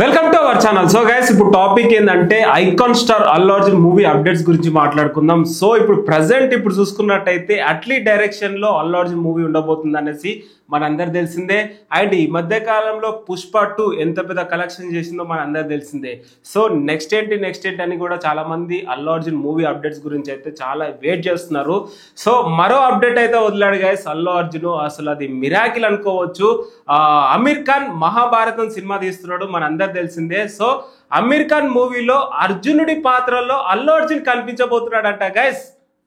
Welcome to our channel. So guys, ఇప్పుడు topic ఏంటంటే icon star Allu Arjun movie updates గురించి మాట్లాడుకుందాం. సో ఇప్పుడు చూసుకున్నట్టయితే అట్లీ డైరెక్షన్ లో అల్లు అర్జున్ మూవీ ఉండబోతుంది అనేసి మనందరు తెలిసిందే. అండ్ ఈ మధ్య కాలంలో పుష్ప 2 ఎంత పెద్ద కలెక్షన్ చేసిందో మనందరు తెలిసిందే. సో నెక్స్ట్ ఏంటి అని కూడా చాలా మంది అల్లు అర్జున్ మూవీ అప్డేట్స్ గురించి అయితే చాలా వెయిట్ చేస్తున్నారు. సో మరో అప్డేట్ అయితే వదిలాడు గైస్ అల్లు అర్జున్. అసలు అది మిరాకిల్ అనుకోవచ్చు. అమీర్ ఖాన్ మహాభారతం సినిమా తీస్తున్నాడు, మనందరు తెలిసిందే. సో అమీర్ ఖాన్ మూవీలో అర్జునుడి పాత్రలో అల్లు అర్జున్ కనిపించబోతున్నాడంట గైస్.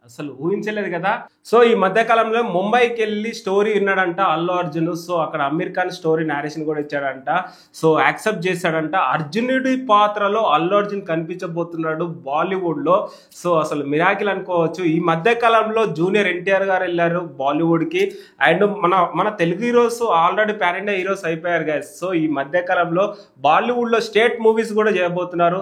అసలు ఊహించలేదు కదా. సో ఈ మధ్య కాలంలో ముంబైకి వెళ్ళి స్టోరీ విన్నాడంట అల్లు అర్జున్. సో అక్కడ అమీర్ ఖాన్ స్టోరీ నేరేషన్ కూడా ఇచ్చాడంట. సో యాక్సెప్ట్ చేశాడంట. అర్జునుడి పాత్రలో అల్లు అర్జున్ కనిపించబోతున్నాడు బాలీవుడ్ లో. సో అసలు మిరాకిల్ అనుకోవచ్చు. ఈ మధ్య కాలంలో జూనియర్ ఎన్టీఆర్ గారు వెళ్ళారు బాలీవుడ్ కి. అండ్ మన Telugu heroes already pan India heroes అయిపోయారు గైస్. సో ఈ మధ్య కాలంలో బాలీవుడ్ లో స్టేట్ మూవీస్ కూడా చేయబోతున్నారు.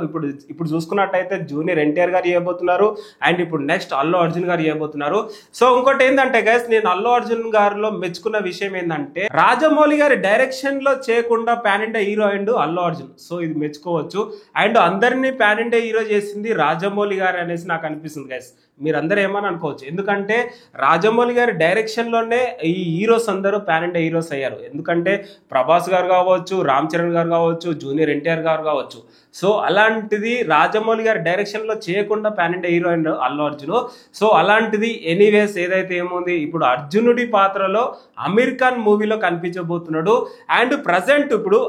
ఇప్పుడు చూసుకున్నట్టయితే జూనియర్ ఎన్టీఆర్ గారు చేయబోతున్నారు. అండ్ ఇప్పుడు నెక్స్ట్ అల్లు అర్జున్ గారు చేయబోతున్నారు. సో ఇంకోటి ఏంటంటే గైస్, నేను అల్లు అర్జున్ గారిలో మెచ్చుకున్న విషయం ఏంటంటే రాజమౌళి గారి డైరెక్షన్ లో చేయకుండా పాన్ ఇండియా హీరో అయిండు అల్లు అర్జున్. సో ఇది మెచ్చుకోవచ్చు. అండ్ అందరినీ పాన్ ఇండియా హీరో చేసింది రాజమౌళి గారు అనేసి నాకు అనిపిస్తుంది గైస్. మీరందరూ ఏమని అనుకోవచ్చు, ఎందుకంటే రాజమౌళి గారి డైరెక్షన్ లోనే ఈ హీరోస్ అందరూ పాన్ ఇండియా హీరోస్ అయ్యారు. ఎందుకంటే ప్రభాస్ గారు కావచ్చు, రామ్ చరణ్ గారు కావచ్చు, జూనియర్ ఎన్టీఆర్ గారు కావచ్చు. సో అలాంటిది రాజమౌళి గారి డైరెక్షన్ లో చేయకుండా పాన్ ఇండియా హీరో అయిన అల్లు అర్జున్. సో అలాంటిది ఎనీవేస్ ఏదైతే ఏముంది, ఇప్పుడు అర్జునుడి పాత్రలో అమీర్ ఖాన్ మూవీలో కనిపించబోతున్నాడు. అండ్ ప్రజెంట్ ఇప్పుడు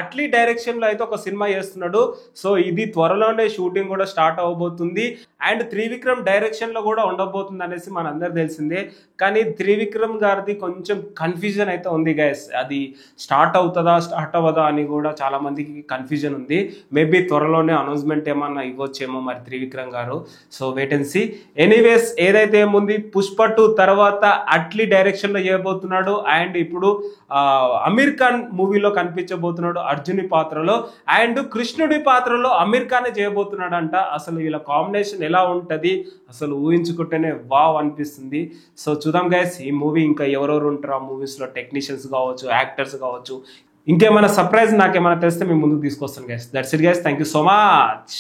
అట్లీ డైరెక్షన్ లో అయితే ఒక సినిమా చేస్తున్నాడు. సో ఇది త్వరలోనే షూటింగ్ కూడా స్టార్ట్ అవబోతుంది. అండ్ త్రివిక్రమ్ డైరెక్షన్ లో కూడా ఉండబోతుంది అనేసి మనందరూ తెలిసిందే. కానీ త్రివిక్రమ్ గారిది కొంచెం కన్ఫ్యూజన్ అయితే ఉంది గైస్. అది స్టార్ట్ అవుతుందా స్టార్ట్ అవ్వదా అని కూడా చాలా మందికి కన్ఫ్యూజన్ ఉంది. మేబీ త్వరలోనే అనౌన్స్మెంట్ ఏమన్నా ఇవ్వచ్చేమో మరి త్రివిక్రమ్ గారు. So wait and see. Anyways ఏదైతే ఏముంది, పుష్ప 2 తర్వాత అట్లీ డైరెక్షన్ లో చేయబోతున్నాడు. అండ్ ఇప్పుడు అమీర్ ఖాన్ మూవీలో కనిపించబోతున్నాడు అర్జుని పాత్రలో. అండ్ కృష్ణుడి పాత్రలో అమీర్ ఖాన్ చేయబోతున్నాడు అంట. అసలు వీళ్ళ కాంబినేషన్ ఎలా ఉంటది అసలు ఊహించుకుంటేనే వావ్ అనిపిస్తుంది. సో చూద్దాం గైస్, ఈ మూవీ ఇంకా ఎవరెవరు ఉంటారు ఆ మూవీస్ లో, టెక్నీషియన్స్ కావచ్చు, యాక్టర్స్ కావచ్చు. ఇంకేమైనా సర్ప్రైజ్ నాకేమైనా తెలిస్తే మేము ముందుకు తీసుకొస్తాను guys. That's it guys. Thank you so much.